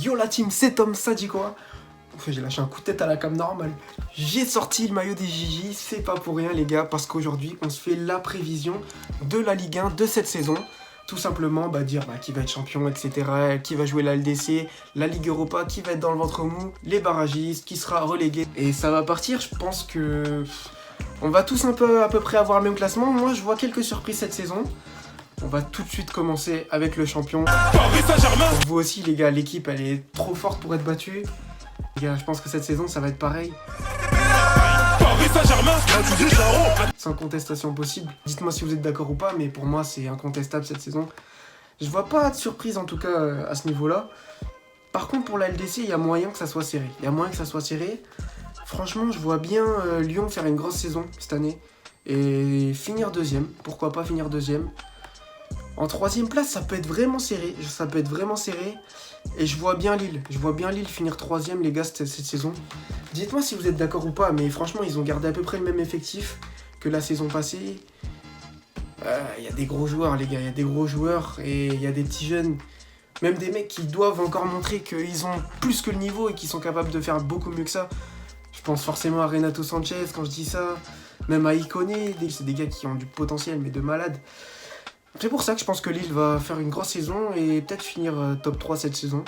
Yo la team, c'est Tom, ça dit quoi? J'ai lâché un coup de tête à la cam normale. J'ai sorti le maillot des Gigi, c'est pas pour rien les gars, parce qu'aujourd'hui on se fait la prévision de la Ligue 1 de cette saison. Tout simplement dire qui va être champion, etc. Qui va jouer la LDC, la Ligue Europa, qui va être dans le ventre mou, les barragistes, qui sera relégué. Et ça va partir, je pense que... On va tous à peu près avoir le même classement. Moi je vois quelques surprises cette saison. On va tout de suite commencer avec le champion. Paris Saint-Germain. Pour vous aussi les gars, l'équipe elle est trop forte pour être battue. Les gars, je pense que cette saison ça va être pareil. Paris Saint-Germain. Sans contestation possible. Dites-moi si vous êtes d'accord ou pas, mais pour moi c'est incontestable cette saison. Je vois pas de surprise en tout cas à ce niveau-là. Par contre pour la LDC, il y a moyen que ça soit serré. Franchement, je vois bien Lyon faire une grosse saison cette année. Et finir deuxième. Pourquoi pas finir deuxième. En troisième place, ça peut être vraiment serré. Et je vois bien Lille. Finir troisième, les gars, cette saison. Dites-moi si vous êtes d'accord ou pas, mais franchement, ils ont gardé à peu près le même effectif que la saison passée. Il y a des gros joueurs, les gars. Il y a des gros joueurs et il y a des petits jeunes. Même des mecs qui doivent encore montrer qu'ils ont plus que le niveau et qu'ils sont capables de faire beaucoup mieux que ça. Je pense forcément à Renato Sanchez quand je dis ça. Même à Iconé. C'est des gars qui ont du potentiel, mais de malade. C'est pour ça que je pense que Lille va faire une grosse saison et peut-être finir top 3 cette saison.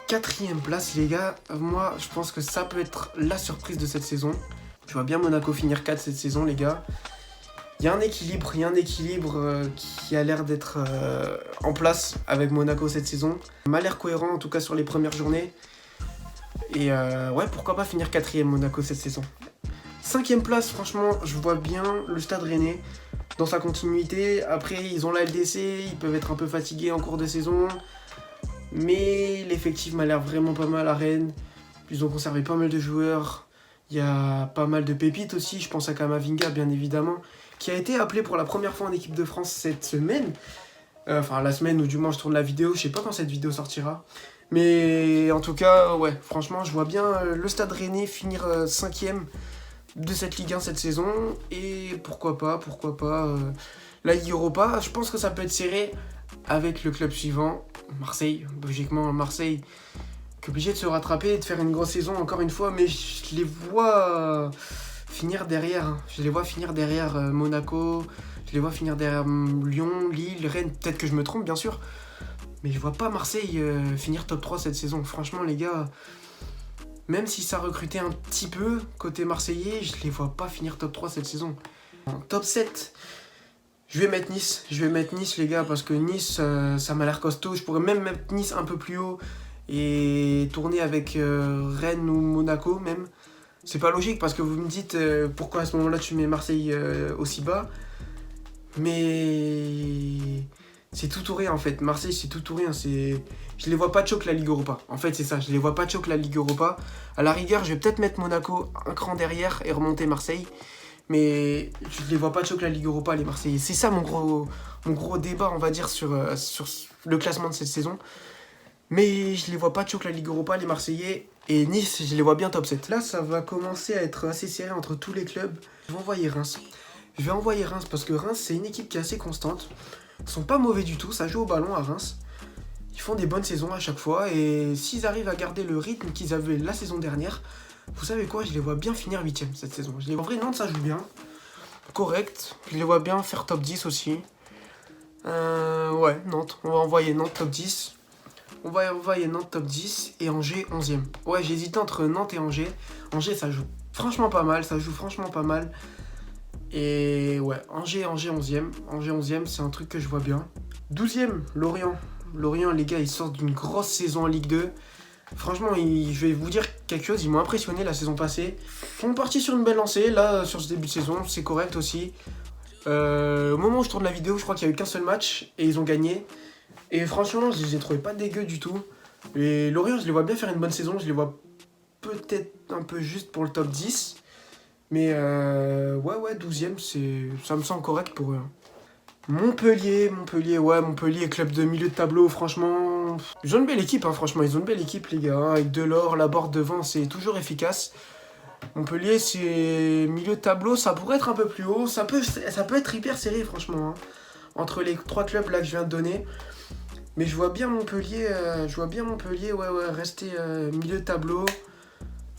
Quatrième place les gars, moi je pense que ça peut être la surprise de cette saison. Je vois bien Monaco finir 4 cette saison les gars. Il y a un équilibre qui a l'air d'être en place avec Monaco cette saison. M'a l'air cohérent en tout cas sur les premières journées. Et ouais, pourquoi pas finir quatrième Monaco cette saison. Cinquième place, franchement, je vois bien le Stade Rennais dans sa continuité. Après, ils ont la LDC, ils peuvent être un peu fatigués en cours de saison. Mais l'effectif m'a l'air vraiment pas mal à Rennes. Ils ont conservé pas mal de joueurs. Il y a pas mal de pépites aussi. Je pense à Kamavinga, bien évidemment, qui a été appelé pour la première fois en équipe de France cette semaine. Enfin, la semaine où du moins je tourne la vidéo. Je sais pas quand cette vidéo sortira. Mais en tout cas, ouais, franchement, je vois bien le Stade Rennais finir 5ème de cette Ligue 1 cette saison. Et pourquoi pas la Ligue Europa. Je pense que ça peut être serré avec le club suivant, Marseille. Logiquement, Marseille qui est obligé de se rattraper et de faire une grosse saison encore une fois. Mais je les vois finir derrière. Monaco. Je les vois finir derrière Lyon, Lille, Rennes. Peut-être que je me trompe, bien sûr. Mais je vois pas Marseille finir top 3 cette saison. Franchement, les gars, même si ça recrutait un petit peu côté marseillais, je les vois pas finir top 3 cette saison. En top 7, je vais mettre Nice, les gars, parce que Nice, ça m'a l'air costaud. Je pourrais même mettre Nice un peu plus haut et tourner avec Rennes ou Monaco même. C'est pas logique parce que vous me dites pourquoi à ce moment-là tu mets Marseille aussi bas. Mais... c'est tout ou rien en fait. Marseille, c'est tout ou rien. Je les vois pas choc la Ligue Europa. En fait, c'est ça. Je les vois pas choc la Ligue Europa. À la rigueur, je vais peut-être mettre Monaco un cran derrière et remonter Marseille. Mais je les vois pas choc la Ligue Europa, les Marseillais. C'est ça mon gros débat, on va dire, sur le classement de cette saison. Mais je les vois pas choc la Ligue Europa, les Marseillais. Et Nice, je les vois bien top 7. Là, ça va commencer à être assez serré entre tous les clubs. Je vais envoyer Reims parce que Reims, c'est une équipe qui est assez constante. Ils sont pas mauvais du tout, ça joue au ballon à Reims. Ils font des bonnes saisons à chaque fois et s'ils arrivent à garder le rythme qu'ils avaient la saison dernière, vous savez quoi, je les vois bien finir 8ème cette saison. En vrai, Nantes, ça joue bien. Correct. Je les vois bien faire top 10 aussi. Ouais, Nantes. On va envoyer Nantes top 10. Et Angers 11ème. Ouais, j'hésitais entre Nantes et Angers. Angers, ça joue franchement pas mal. Et ouais, Angers 11ème. Angers 11ème, c'est un truc que je vois bien. 12ème, Lorient. Lorient, les gars, ils sortent d'une grosse saison en Ligue 2. Franchement, je vais vous dire quelque chose, ils m'ont impressionné la saison passée. Ils sont partis sur une belle lancée, là, sur ce début de saison, c'est correct aussi. Au moment où je tourne la vidéo, je crois qu'il n'y a eu qu'un seul match et ils ont gagné. Et franchement, je les ai trouvés pas dégueux du tout. Et Lorient, je les vois bien faire une bonne saison, je les vois peut-être un peu juste pour le top 10. Mais ouais, 12ème, ça me semble correct pour eux. Montpellier, club de milieu de tableau, franchement. Ils ont une belle équipe, franchement, les gars. Avec Delors, Laborde devant, c'est toujours efficace. Montpellier, c'est milieu de tableau, ça pourrait être un peu plus haut. Ça peut être hyper serré, franchement. Entre les 3 clubs là que je viens de donner. Mais je vois bien Montpellier, ouais, rester milieu de tableau.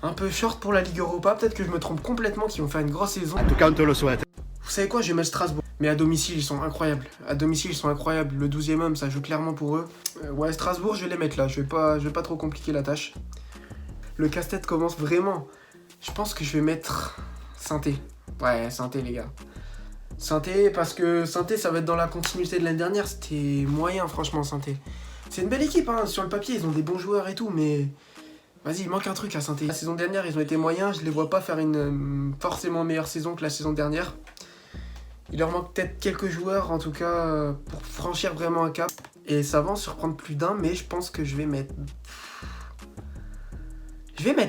Un peu short pour la Ligue Europa. Peut-être que je me trompe complètement, qu'ils vont faire une grosse saison. En tout cas, on te le souhaite. Vous savez quoi, je vais mettre Strasbourg. Mais à domicile, ils sont incroyables. À domicile, ils sont incroyables. Le 12e homme, ça joue clairement pour eux. Ouais, Strasbourg, je vais les mettre là. Je vais pas trop compliquer la tâche. Le casse-tête commence vraiment. Je pense que je vais mettre Saint-Étienne. Ouais, Saint-Étienne, les gars. Saint-Étienne, parce que Saint-Étienne, ça va être dans la continuité de l'année dernière. C'était moyen, franchement, Saint-Étienne. C'est une belle équipe, hein. Sur le papier, ils ont des bons joueurs et tout, mais... Vas-y, il manque un truc à Saint-Étienne. La saison dernière, ils ont été moyens. Je les vois pas faire une forcément meilleure saison que la saison dernière. Il leur manque peut-être quelques joueurs, en tout cas, pour franchir vraiment un cap. Et ça va en surprendre plus d'un, mais je pense que je vais mettre...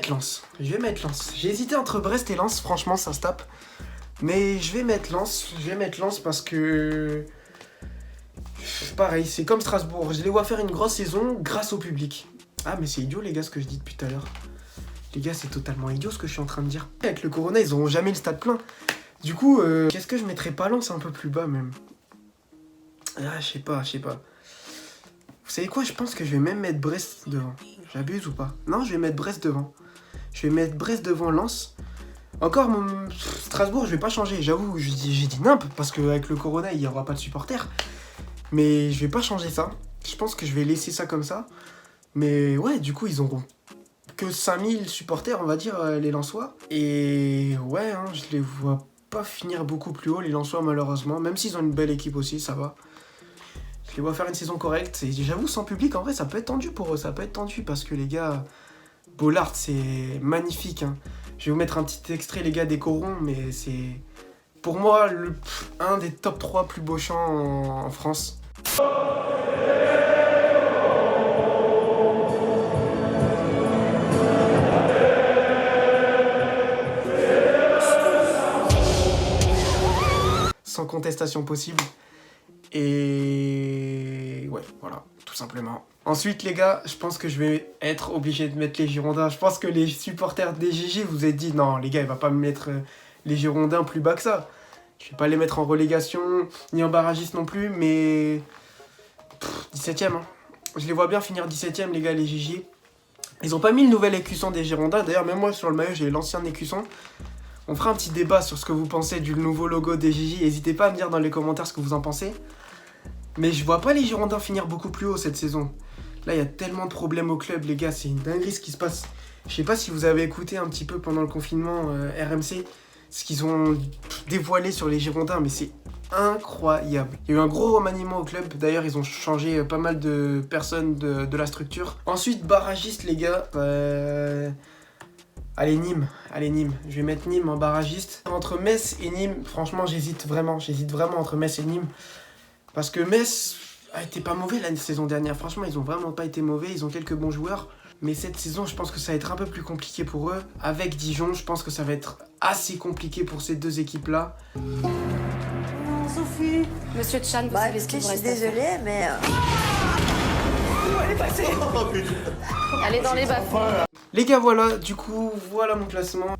Lens. J'ai hésité entre Brest et Lens, franchement, ça se tape. Mais je vais mettre Lens parce que... Pareil, c'est comme Strasbourg. Je les vois faire une grosse saison grâce au public. Ah, mais c'est idiot, les gars, ce que je dis depuis tout à l'heure. Les gars, c'est totalement idiot ce que je suis en train de dire. Avec le Corona, ils auront jamais le stade plein. Du coup, qu'est-ce que je mettrais pas Lens un peu plus bas, même? Ah, je sais pas. Vous savez quoi? Je pense que je vais même mettre Brest devant. J'abuse ou pas? Non, je vais mettre Brest devant. Je vais mettre Brest devant Lens. Encore, Strasbourg, je vais pas changer. J'avoue, j'ai dit nimp, parce qu'avec le Corona, il y aura pas de supporters. Mais je vais pas changer ça. Je pense que je vais laisser ça comme ça. Mais ouais, du coup, ils auront que 5000 supporters, on va dire, les Lensois. Et ouais, hein, je les vois pas finir beaucoup plus haut, les Lensois, malheureusement. Même s'ils ont une belle équipe aussi, ça va. Je les vois faire une saison correcte. Et j'avoue, sans public, en vrai, ça peut être tendu pour eux. Ça peut être tendu parce que les gars, Bollaert, c'est magnifique. Hein. Je vais vous mettre un petit extrait, les gars, des Corons, mais c'est pour moi un des top 3 plus beaux chants en France. Sans contestation possible. Et ouais, voilà, tout simplement. Ensuite, les gars, je pense que je vais être obligé de mettre les Girondins. Je pense que les supporters des GG vous avez dit, non, les gars, il va pas me mettre les Girondins plus bas que ça. Je vais pas les mettre en relégation, ni en barragiste non plus, mais... 17ème, hein. Je les vois bien finir 17ème, les gars, les GG. Ils ont pas mis le nouvel écusson des Girondins. D'ailleurs, même moi, sur le maillot, j'ai l'ancien écusson. On fera un petit débat sur ce que vous pensez du nouveau logo des GG. N'hésitez pas à me dire dans les commentaires ce que vous en pensez. Mais je vois pas les Girondins finir beaucoup plus haut cette saison. Là, il y a tellement de problèmes au club, les gars. C'est une dinguerie ce qui se passe. Je sais pas si vous avez écouté un petit peu pendant le confinement RMC, ce qu'ils ont dévoilé sur les Girondins, mais c'est incroyable. Il y a eu un gros remaniement au club. D'ailleurs, ils ont changé pas mal de personnes de la structure. Ensuite, barragiste, les gars. Allez, Nîmes. Je vais mettre Nîmes en barragiste. Entre Metz et Nîmes, franchement, j'hésite vraiment entre Metz et Nîmes. Parce que Metz a été pas mauvais la saison dernière. Franchement, ils ont vraiment pas été mauvais. Ils ont quelques bons joueurs. Mais cette saison, je pense que ça va être un peu plus compliqué pour eux. Avec Dijon, je pense que ça va être assez compliqué pour ces deux équipes-là. Sophie. Monsieur Chan, vous savez ce qu'il Je vous suis reste à faire. désolée, mais... Elle est passée. Elle est dans les bas. Les gars, voilà, du coup, voilà mon classement.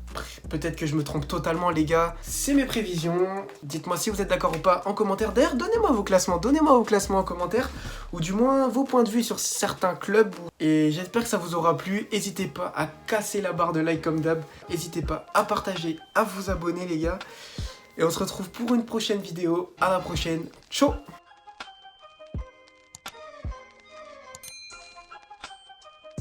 Peut-être que je me trompe totalement, les gars. C'est mes prévisions. Dites-moi si vous êtes d'accord ou pas en commentaire. D'ailleurs, donnez-moi vos classements en commentaire. Ou du moins, vos points de vue sur certains clubs. Et j'espère que ça vous aura plu. N'hésitez pas à casser la barre de like comme d'hab. N'hésitez pas à partager, à vous abonner, les gars. Et on se retrouve pour une prochaine vidéo. À la prochaine. Ciao!